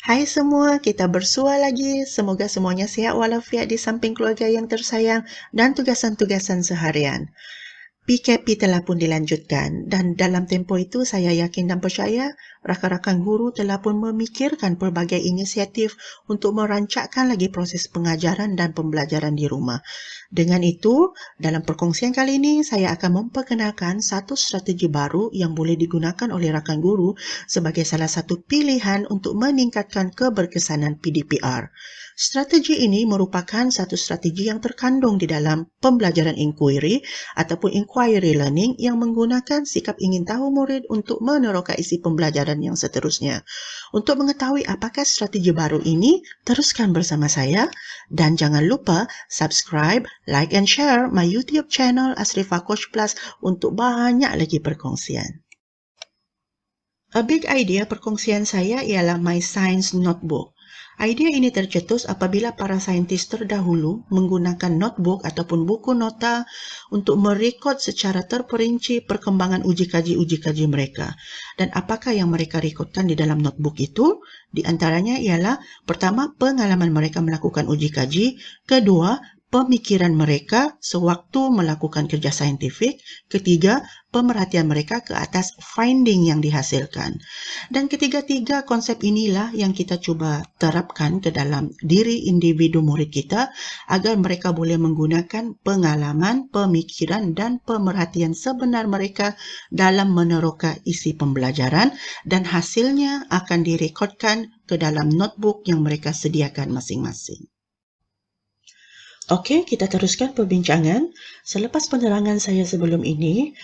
Hai semua, kita bersua lagi. Semoga semuanya sihat walafiat di samping keluarga yang tersayang dan tugasan-tugasan seharian. PKP telah pun dilanjutkan dan dalam tempoh itu saya yakin dan percaya rakan-rakan guru telah pun memikirkan pelbagai inisiatif untuk merancangkan lagi proses pengajaran dan pembelajaran di rumah. Dengan itu, dalam perkongsian kali ini saya akan memperkenalkan satu strategi baru yang boleh digunakan oleh rakan guru sebagai salah satu pilihan untuk meningkatkan keberkesanan PDPR. Strategi ini merupakan satu strategi yang terkandung di dalam pembelajaran inquiry ataupun inquiry learning yang menggunakan sikap ingin tahu murid untuk meneroka isi pembelajaran yang seterusnya. Untuk mengetahui apakah strategi baru ini, teruskan bersama saya dan jangan lupa subscribe, like and share my YouTube channel Asrifah Coach Plus untuk banyak lagi perkongsian. A big idea perkongsian saya ialah My Science Notebook. Idea ini tercetus apabila para saintis terdahulu menggunakan notebook ataupun buku nota untuk merekod secara terperinci perkembangan uji kaji mereka. Dan apakah yang mereka rekodkan di dalam notebook itu? Di antaranya ialah pertama, pengalaman mereka melakukan uji kaji, kedua, pemikiran mereka sewaktu melakukan kerja saintifik, ketiga, pemerhatian mereka ke atas finding yang dihasilkan. Dan ketiga-tiga konsep inilah yang kita cuba terapkan ke dalam diri individu murid kita agar mereka boleh menggunakan pengalaman, pemikiran dan pemerhatian sebenar mereka dalam meneroka isi pembelajaran dan hasilnya akan direkodkan ke dalam notebook yang mereka sediakan masing-masing. Okey, kita teruskan perbincangan. Selepas penerangan saya sebelum ini,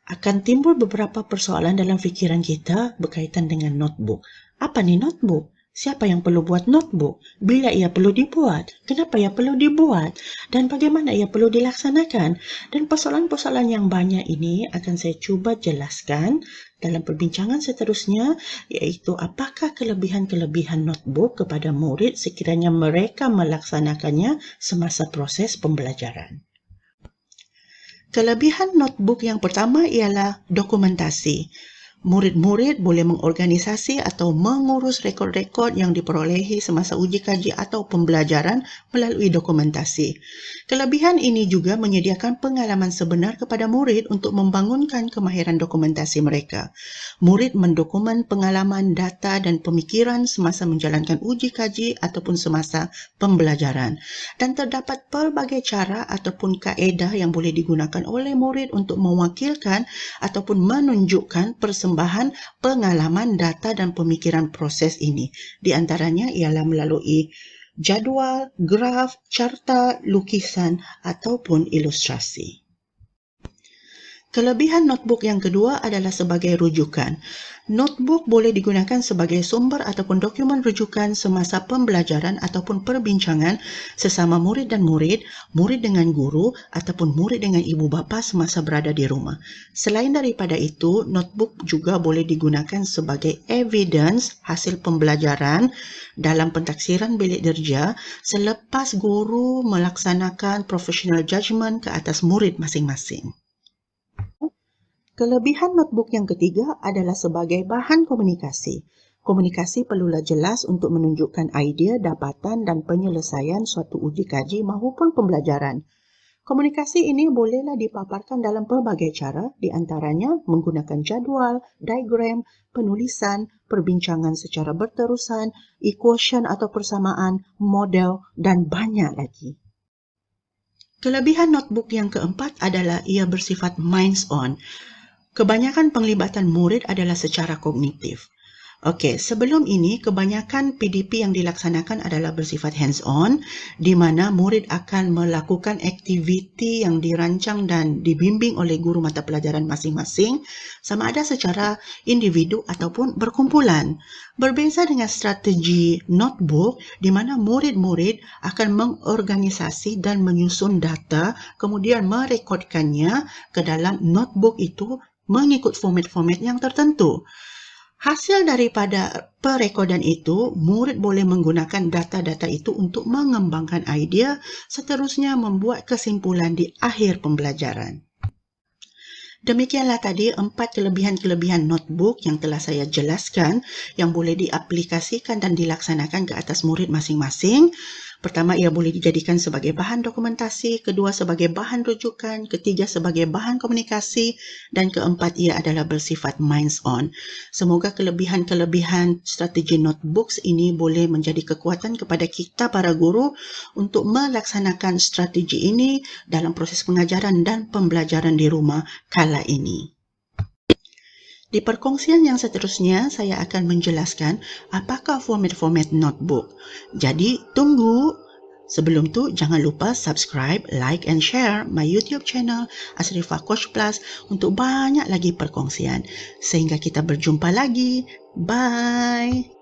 akan timbul beberapa persoalan dalam fikiran kita berkaitan dengan notebook. Apa ni notebook? Siapa yang perlu buat notebook? Bila ia perlu dibuat? Kenapa ia perlu dibuat? Dan bagaimana ia perlu dilaksanakan? Dan persoalan-persoalan yang banyak ini akan saya cuba jelaskan dalam perbincangan seterusnya, iaitu apakah kelebihan-kelebihan notebook kepada murid sekiranya mereka melaksanakannya semasa proses pembelajaran. Kelebihan notebook yang pertama ialah dokumentasi. Murid-murid boleh mengorganisasi atau mengurus rekod-rekod yang diperolehi semasa uji kaji atau pembelajaran melalui dokumentasi. Kelebihan ini juga menyediakan pengalaman sebenar kepada murid untuk membangunkan kemahiran dokumentasi mereka. Murid mendokumen pengalaman, data dan pemikiran semasa menjalankan uji kaji ataupun semasa pembelajaran. Dan terdapat pelbagai cara ataupun kaedah yang boleh digunakan oleh murid untuk mewakilkan ataupun menunjukkan persembahan pengalaman, data dan pemikiran proses ini. Di antaranya ialah melalui jadual, graf, carta, lukisan ataupun ilustrasi. Kelebihan notebook yang kedua adalah sebagai rujukan. Notebook boleh digunakan sebagai sumber ataupun dokumen rujukan semasa pembelajaran ataupun perbincangan sesama murid dan murid, murid dengan guru ataupun murid dengan ibu bapa semasa berada di rumah. Selain daripada itu, notebook juga boleh digunakan sebagai evidence hasil pembelajaran dalam pentaksiran bilik derja selepas guru melaksanakan professional judgement ke atas murid masing-masing. Kelebihan notebook yang ketiga adalah sebagai bahan komunikasi. Komunikasi perlulah jelas untuk menunjukkan idea, dapatan dan penyelesaian suatu uji kaji maupun pembelajaran. Komunikasi ini bolehlah dipaparkan dalam pelbagai cara, di antaranya menggunakan jadual, diagram, penulisan, perbincangan secara berterusan, equation atau persamaan, model dan banyak lagi. Kelebihan notebook yang keempat adalah ia bersifat minds-on. Kebanyakan penglibatan murid adalah secara kognitif. Okey, sebelum ini kebanyakan PDP yang dilaksanakan adalah bersifat hands-on di mana murid akan melakukan aktiviti yang dirancang dan dibimbing oleh guru mata pelajaran masing-masing sama ada secara individu ataupun berkumpulan. Berbeza dengan strategi notebook di mana murid-murid akan mengorganisasi dan menyusun data kemudian merekodkannya ke dalam notebook itu mengikut format-format yang tertentu. Hasil daripada perekodan itu, murid boleh menggunakan data-data itu untuk mengembangkan idea, seterusnya membuat kesimpulan di akhir pembelajaran. Demikianlah tadi 4 kelebihan-kelebihan notebook yang telah saya jelaskan yang boleh diaplikasikan dan dilaksanakan ke atas murid masing-masing. Pertama, ia boleh dijadikan sebagai bahan dokumentasi, kedua sebagai bahan rujukan, ketiga sebagai bahan komunikasi, dan keempat ia adalah bersifat minds-on. Semoga kelebihan-kelebihan strategi notebooks ini boleh menjadi kekuatan kepada kita para guru untuk melaksanakan strategi ini dalam proses pengajaran dan pembelajaran di rumah kala ini. Di perkongsian yang seterusnya, saya akan menjelaskan apakah format-format notebook. Jadi, tunggu. Sebelum tu, jangan lupa subscribe, like and share my YouTube channel Asrifah Coach Plus untuk banyak lagi perkongsian. Sehingga kita berjumpa lagi. Bye!